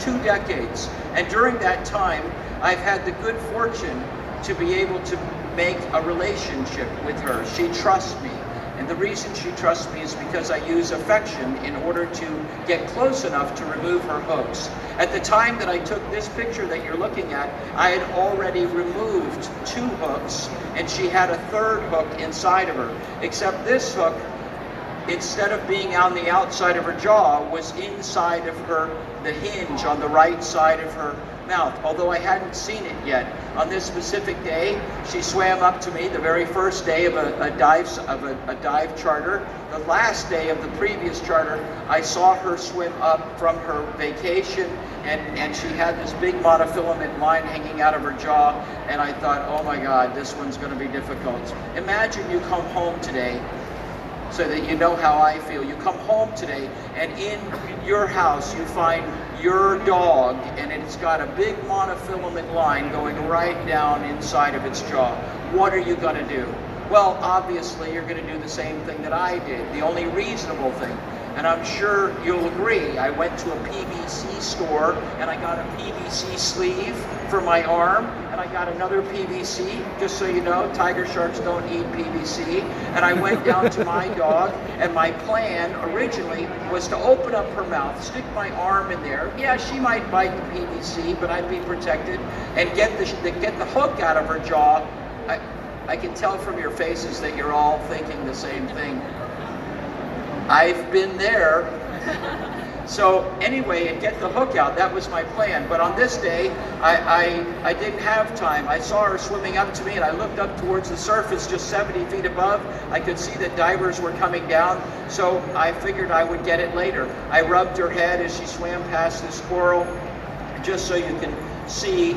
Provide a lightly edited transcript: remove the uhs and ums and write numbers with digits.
2 decades. And during that time, I've had the good fortune to be able to make a relationship with her. She trusts me. And the reason she trusts me is because I use affection in order to get close enough to remove her hooks. At the time that I took this picture that you're looking at, I had already removed 2 hooks, and she had a 3rd hook inside of her. Except this hook, instead of being on the outside of her jaw, was inside of the hinge on the right side of her mouth, although I hadn't seen it yet. On this specific day, she swam up to me the very first day of a dive charter. The last day of the previous charter, I saw her swim up from her vacation, and she had this big monofilament line hanging out of her jaw, and I thought, oh my God, this one's going to be difficult. Imagine you come home today, so that you know how I feel. You come home today, and in your house you find your dog, and it's got a big monofilament line going right down inside of its jaw. What are you going to do? Well, obviously you're going to do the same thing that I did, the only reasonable thing. And I'm sure you'll agree, I went to a PVC store and I got a PVC sleeve for my arm, and I got another PVC, just so you know, tiger sharks don't eat PVC. And I went down to my dog, and my plan originally was to open up her mouth, stick my arm in there. Yeah, she might bite the PVC, but I'd be protected, and get the hook out of her jaw. I can tell from your faces that you're all thinking the same thing. I've been there. So anyway, and get the hook out, that was my plan. But on this day, I didn't have time. I saw her swimming up to me, and I looked up towards the surface just 70 feet above. I could see that divers were coming down, so I figured I would get it later. I rubbed her head as she swam past this coral, just so you can see